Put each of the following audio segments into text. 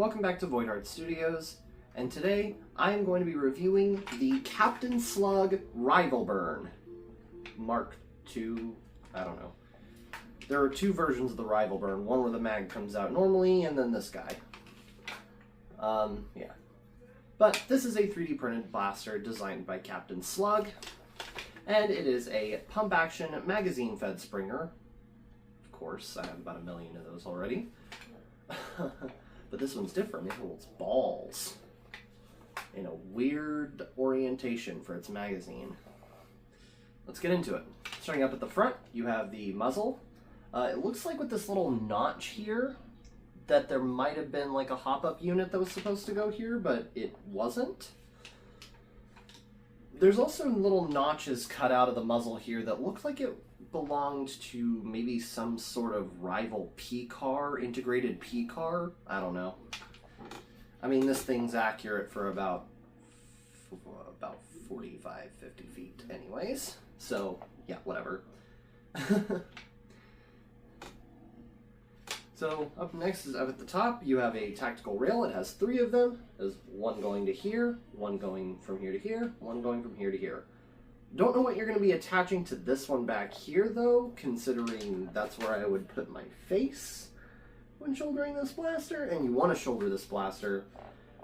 welcome back to Void Art Studios, and today I am going to be reviewing the Captain Slug Rivalburn Mark II, I don't know. There are two versions of the Rivalburn, one where the mag comes out normally, and then this guy. Yeah. But this is a 3D printed blaster designed by Captain Slug, and it is a pump-action magazine-fed Springer. Of course, I have about 1 million of those already. But this one's different. It holds balls in a weird orientation for its magazine. Let's get into it. Starting up at the front, you have the muzzle. It looks like with this little notch here that there might have been like a hop-up unit that was supposed to go here, but it wasn't. There's also little notches cut out of the muzzle here that look like it belonged to maybe some sort of rival P-car, integrated P-car. I don't know. I mean, this thing's accurate for about 45, 50 feet anyways. So, yeah, whatever. So, up next is up at the top, you have a tactical rail. It has 3 of them. There's one going to here, one going from here to here, one going from here to here. Don't know what you're going to be attaching to this one back here, though, considering that's where I would put my face when shouldering this blaster, and you want to shoulder this blaster.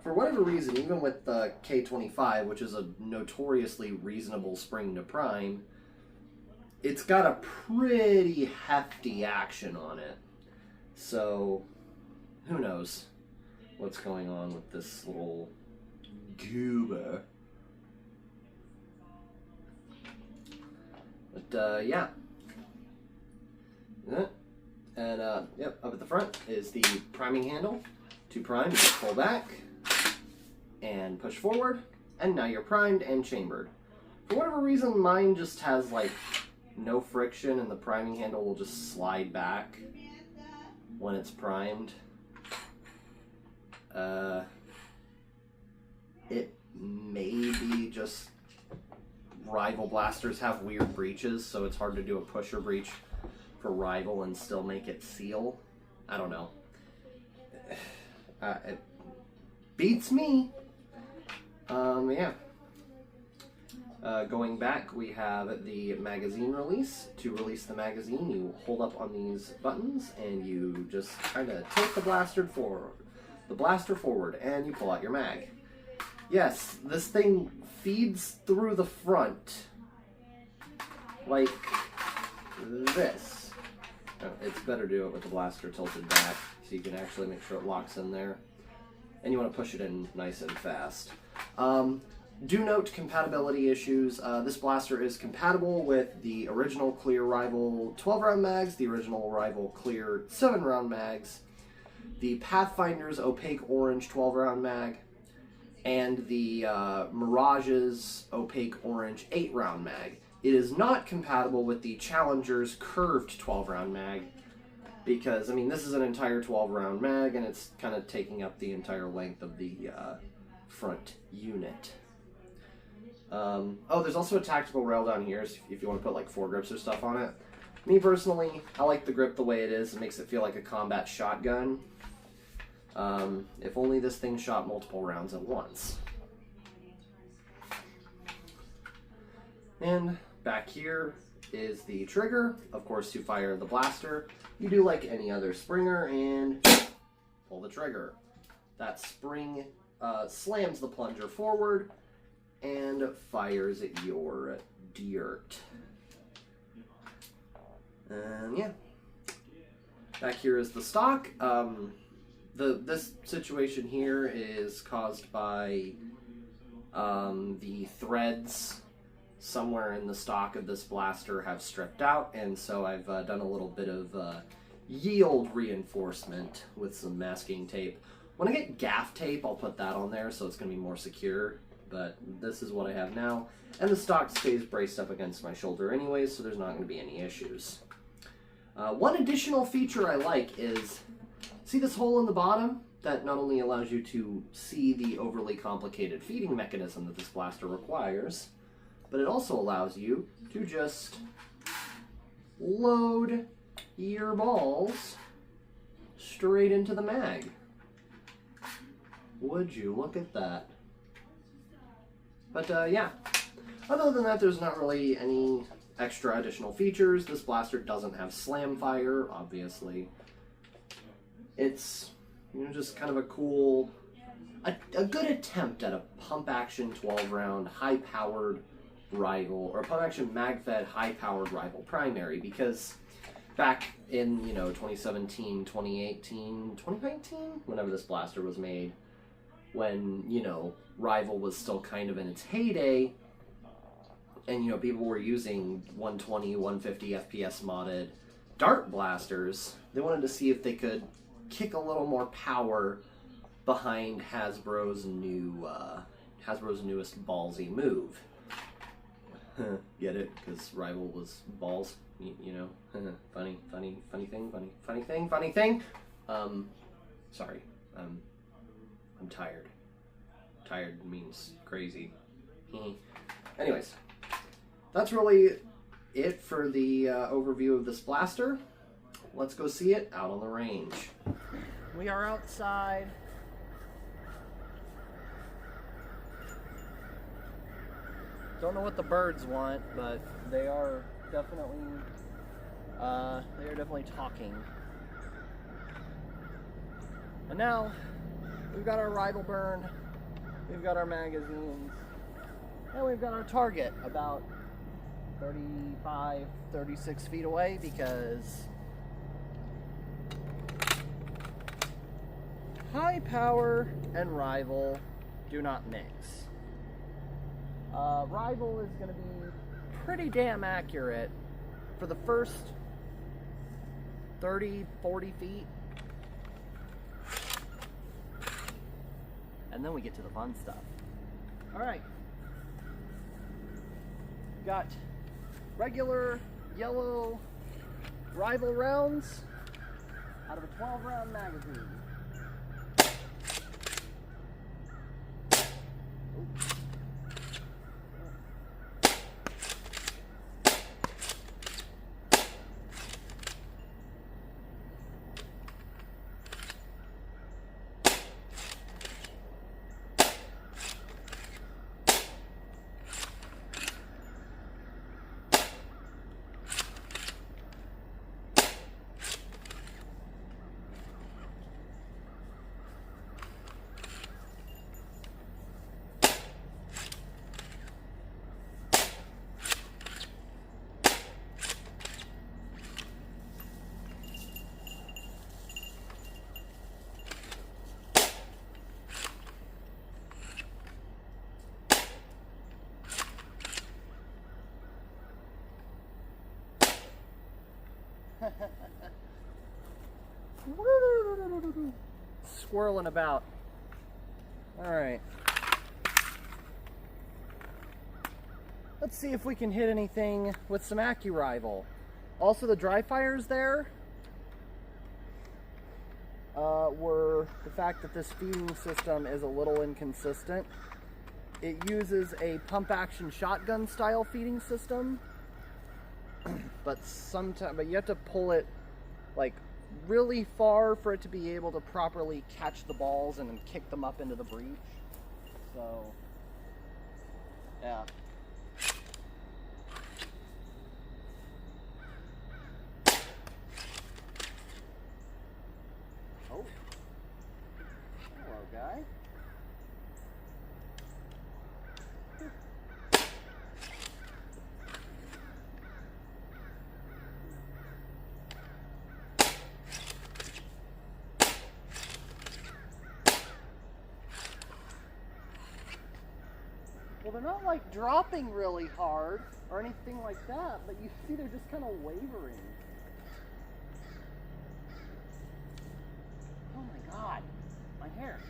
For whatever reason, even with the K25, which is a notoriously reasonable spring to prime, it's got a pretty hefty action on it. So, who knows what's going on with this little goober. But, yeah. And, yep, up at the front is the priming handle. To prime, you just pull back and push forward, and now you're primed and chambered. For whatever reason, mine just has, like, no friction, and the priming handle will just slide back when it's primed. It may be just rival blasters have weird breaches, so it's hard to do a pusher breach for rival and still make it seal. I don't know. It beats me. Yeah. Going back, we have the magazine release. To release the magazine, you hold up on these buttons and you just kind of tilt the blaster forward, and you pull out your mag. Yes, this thing feeds through the front like this. Oh, it's better to do it with the blaster tilted back so you can actually make sure it locks in there. And you want to push it in nice and fast. Do note compatibility issues. This blaster is compatible with the original Clear Rival 12-round mags, the original Rival Clear 7-round mags, the Pathfinder's Opaque Orange 12-round mag, and the Mirage's Opaque Orange 8-round mag. It is not compatible with the Challenger's Curved 12-round mag, because, I mean, this is an entire 12-round mag, and it's kind of taking up the entire length of the front unit. Oh, there's also a tactical rail down here if you want to put like foregrips or stuff on it. Me personally, I like the grip the way it is. It makes it feel like a combat shotgun. If only this thing shot multiple rounds at once. And back here is the trigger, of course, to fire the blaster. You do like any other Springer and pull the trigger. That spring slams the plunger forward and fires at your dirt. And yeah. Back here is the stock. This situation here is caused by the threads somewhere in the stock of this blaster have stripped out, and so I've done a little bit of yield reinforcement with some masking tape. When I get gaff tape, I'll put that on there so it's going to be more secure, but this is what I have now, and the stock stays braced up against my shoulder anyways, so there's not going to be any issues. One additional feature I like is, see this hole in the bottom? That not only allows you to see the overly complicated feeding mechanism that this blaster requires, but it also allows you to just load your balls straight into the mag. Would you look at that? But yeah, other than that, there's not really any extra additional features. This blaster doesn't have slam fire, obviously. It's, you know, just kind of a cool, a good attempt at a pump action 12-round high-powered rival, or a pump action mag-fed high-powered rival primary, because back in, you know, 2017, 2018, 2019, whenever this blaster was made, when, you know, Rival was still kind of in its heyday, and, you know, people were using 120, 150 FPS modded dart blasters, they wanted to see if they could kick a little more power behind Hasbro's newest ballsy move. Get it? Because Rival was balls, you know? funny thing. Sorry. I'm tired. Tired means crazy. Anyways, that's really it for the overview of this blaster. Let's go see it out on the range. We are outside. Don't know what the birds want, but they are definitely talking. And now we've got our Rivalburn, we've got our magazines, and we've got our target about 35, 36 feet away, because high power and Rival do not mix. Rival is going to be pretty damn accurate for the first 30, 40 feet. And then we get to the fun stuff. Alright. Got regular yellow Rival rounds out of a 12-round magazine. Swirling about. Alright. Let's see if we can hit anything with some AccuRival. Also, the dry fires there were the fact that this feeding system is a little inconsistent. It uses a pump action shotgun style feeding system, but you have to pull it like really far for it to be able to properly catch the balls and then kick them up into the breech. So, yeah. Oh. Hello, guy. Well, they're not like dropping really hard or anything like that, but you see they're just kind of wavering. Oh my god, my hair.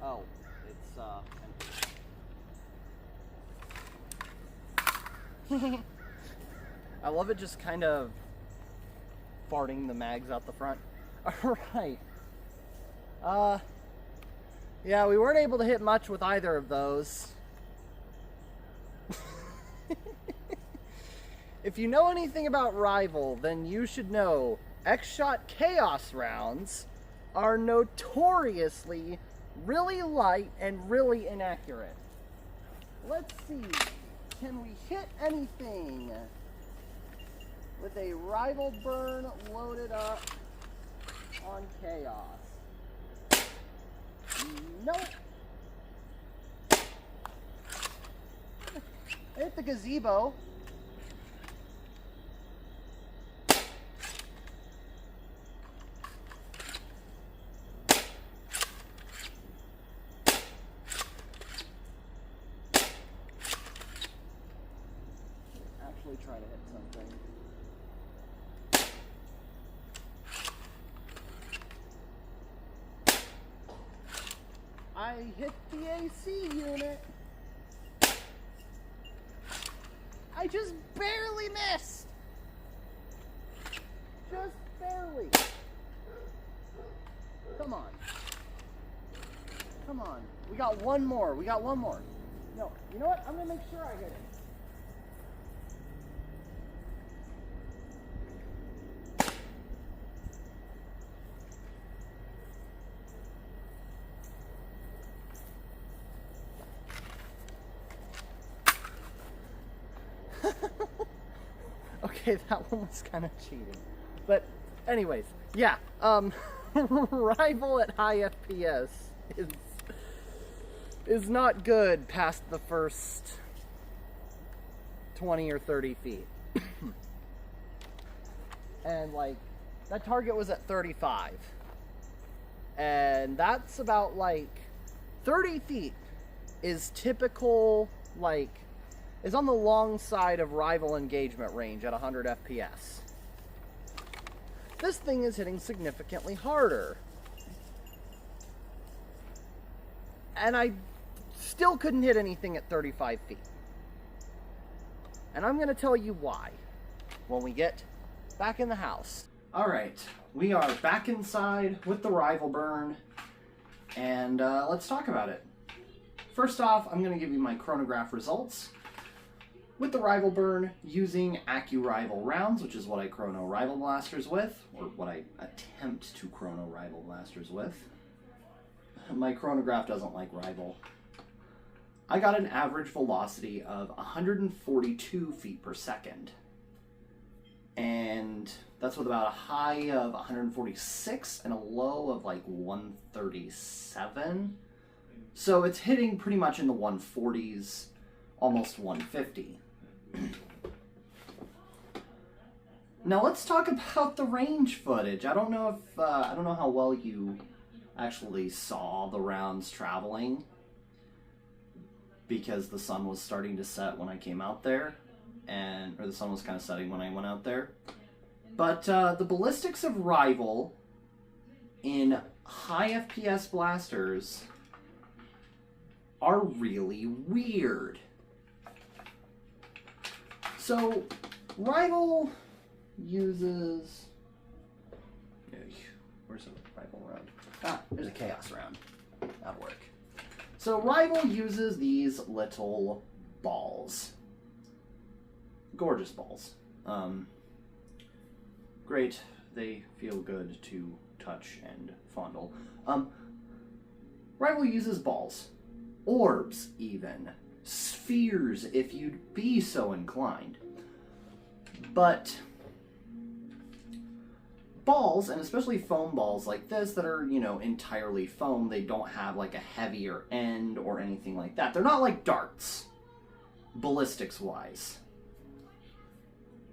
Oh, it's I love it just kind of farting the mags out the front. Alright. Yeah, we weren't able to hit much with either of those. If you know anything about Rival, then you should know X-Shot Chaos rounds are notoriously really light and really inaccurate. Let's see, can we hit anything with a Rivalburn loaded up on Chaos? Nope. Hit the gazebo. Actually try to hit something. I hit the AC unit. I just barely missed. Just barely. Come on. Come on. We got one more. We got one more. No, you know what? I'm going to make sure I hit it. Okay, that one was kind of cheating. But anyways, yeah, Rival at high FPS is not good past the first 20 or 30 feet. And like, that target was at 35. And that's about like 30 feet is typical, like, is on the long side of Rival engagement range at 100 FPS. This thing is hitting significantly harder. And I still couldn't hit anything at 35 feet. And I'm going to tell you why when we get back in the house. Alright, we are back inside with the Rivalburn, and let's talk about it. First off, I'm going to give you my chronograph results. With the Rivalburn, using AccuRival rounds, which is what I chrono Rival Blasters with, or what I attempt to chrono Rival Blasters with. My chronograph doesn't like Rival. I got an average velocity of 142 feet per second. And that's with about a high of 146 and a low of like 137. So it's hitting pretty much in the 140s, almost 150. Now let's talk about the range footage. I don't know if I don't know how well you actually saw the rounds traveling, because the sun was starting to set when I came out there, or the sun was kind of setting when I went out there. But the ballistics of Rival in high FPS blasters are really weird. So, Rival uses... Where's the Rival round? Ah, there's a Chaos round. That'll work. So, Rival uses these little balls. Gorgeous balls. Great. They feel good to touch and fondle. Rival uses balls. Orbs, even. Spheres, if you'd be so inclined. But balls, and especially foam balls like this that are, you know, entirely foam, they don't have like a heavier end or anything like that. They're not like darts, ballistics-wise.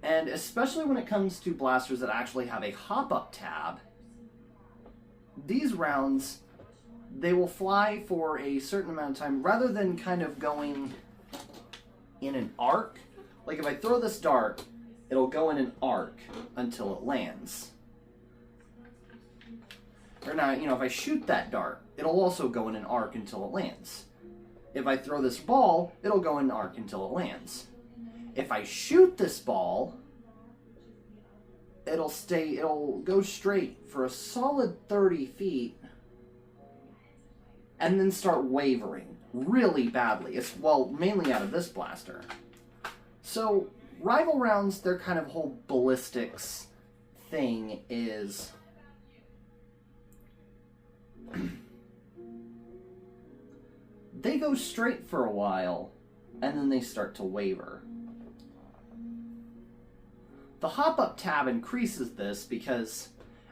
And especially when it comes to blasters that actually have a hop-up tab, these rounds, they will fly for a certain amount of time, rather than kind of going in an arc. Like if I throw this dart, it'll go in an arc until it lands. Or now, you know, if I shoot that dart, it'll also go in an arc until it lands. If I throw this ball, it'll go in an arc until it lands. If I shoot this ball, it'll go straight for a solid 30 feet and then start wavering really badly. It's, well, mainly out of this blaster. So rival rounds, their kind of whole ballistics thing is they go straight for a while and then they start to waver. The hop-up tab increases this because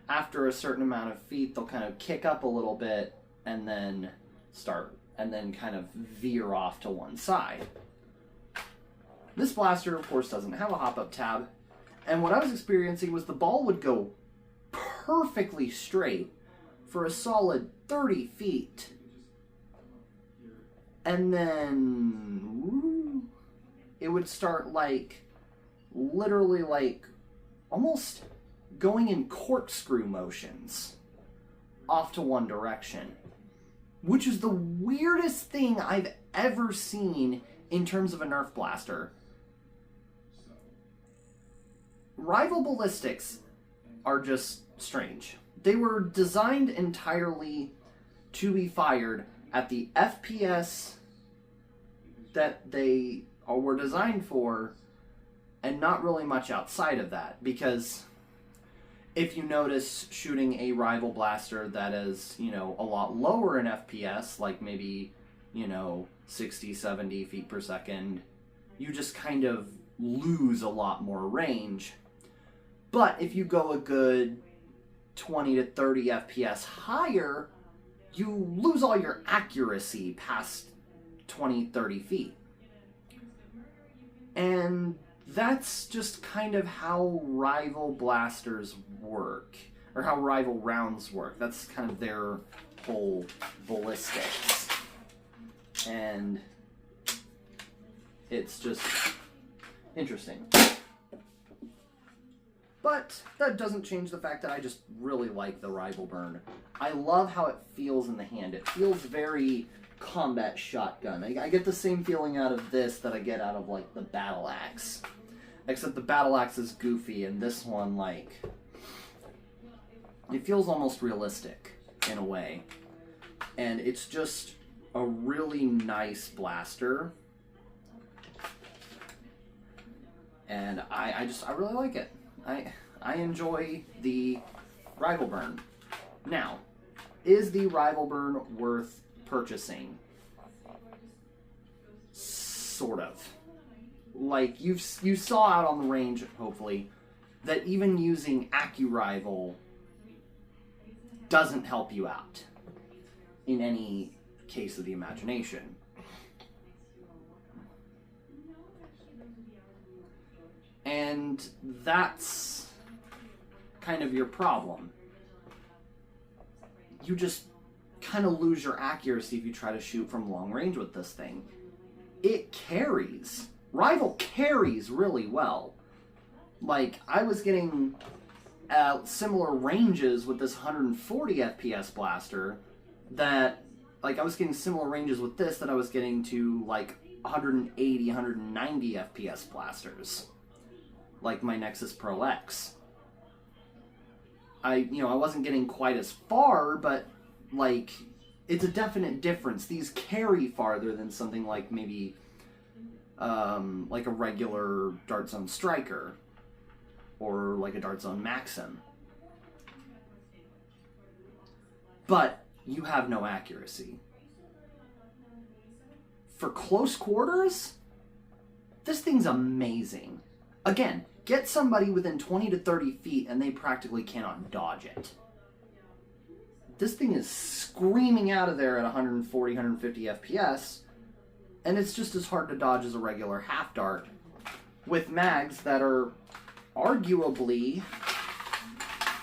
after a certain amount of feet, they'll kind of kick up a little bit and then kind of veer off to one side. This blaster, of course, doesn't have a hop-up tab, and what I was experiencing was the ball would go perfectly straight for a solid 30 feet. And then it would start literally almost going in corkscrew motions off to one direction, which is the weirdest thing I've ever seen in terms of a Nerf blaster. Rival ballistics are just strange. They were designed entirely to be fired at the FPS that they were designed for, and not really much outside of that, because if you notice shooting a rival blaster that is, a lot lower in FPS, like maybe, 60, 70 feet per second, you just kind of lose a lot more range. But if you go a good 20 to 30 FPS higher, you lose all your accuracy past 20, 30 feet. And that's just kind of how rival blasters work, or how rival rounds work. That's kind of their whole ballistics. And it's just interesting. But that doesn't change the fact that I just really like the Rivalburn. I love how it feels in the hand. It feels very combat shotgun. I get the same feeling out of this that I get out of, the Battle Axe. Except the Battle Axe is goofy, and this one, it feels almost realistic, in a way. And it's just a really nice blaster. And I really like it. I enjoy the Rivalburn. Now, is the Rivalburn worth purchasing? Sort of. You saw out on the range, hopefully, that even using AccuRival doesn't help you out in any case of the imagination. And that's kind of your problem. You just kind of lose your accuracy if you try to shoot from long range with this thing. It carries. Rival carries really well. I was getting similar ranges with this 140 FPS blaster that, I was getting similar ranges with this that I was getting to, 180, 190 FPS blasters. Like my Nexus Pro X. I wasn't getting quite as far, but, it's a definite difference. These carry farther than something like maybe, a regular Dart Zone Striker, or a Dart Zone Maxim. But you have no accuracy. For close quarters, this thing's amazing. Again, get somebody within 20 to 30 feet and they practically cannot dodge it. This thing is screaming out of there at 140, 150 FPS, and it's just as hard to dodge as a regular half dart, with mags that are arguably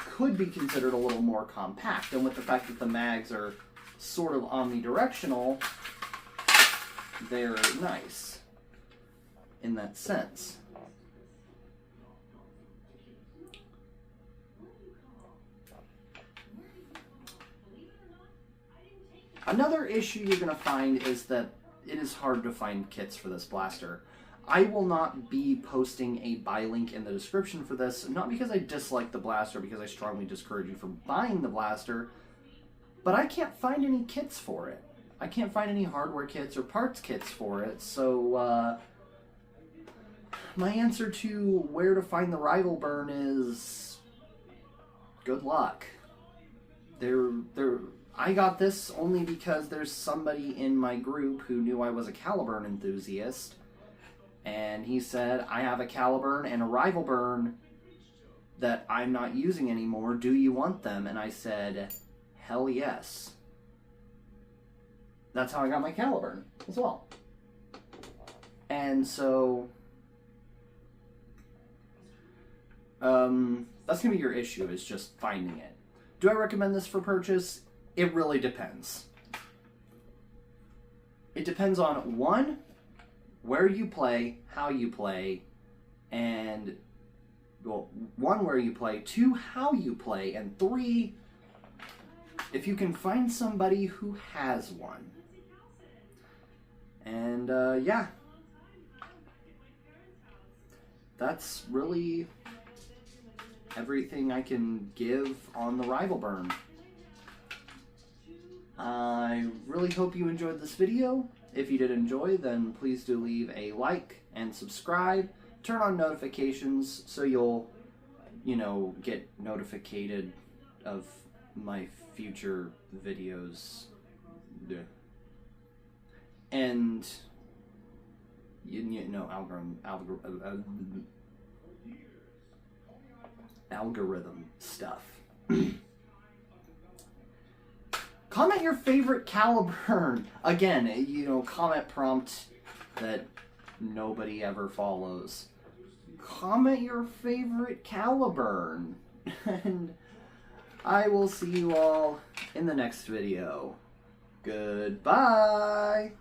could be considered a little more compact. And with the fact that the mags are sort of omnidirectional, they're nice in that sense. Another issue you're going to find is that it is hard to find kits for this blaster. I will not be posting a buy link in the description for this, not because I dislike the blaster, because I strongly discourage you from buying the blaster, but I can't find any kits for it. I can't find any hardware kits or parts kits for it, so my answer to where to find the Rivalburn is good luck. I got this only because there's somebody in my group who knew I was a Caliburn enthusiast, and he said, I have a Caliburn and a Rivalburn that I'm not using anymore. Do you want them? And I said, hell yes. That's how I got my Caliburn as well. And so, that's going to be your issue, is just finding it. Do I recommend this for purchase? It really depends. It depends on, one, where you play, how you play, and, well, one, where you play, two, how you play, and three, if you can find somebody who has one. And, yeah. That's really everything I can give on the Rivalburn. I really hope you enjoyed this video. If you did enjoy, then please do leave a like and subscribe. Turn on notifications so you'll, get notified of my future videos. Yeah. And, algorithm stuff. Comment your favorite Caliburn. Again, comment prompt that nobody ever follows. Comment your favorite Caliburn. And I will see you all in the next video. Goodbye.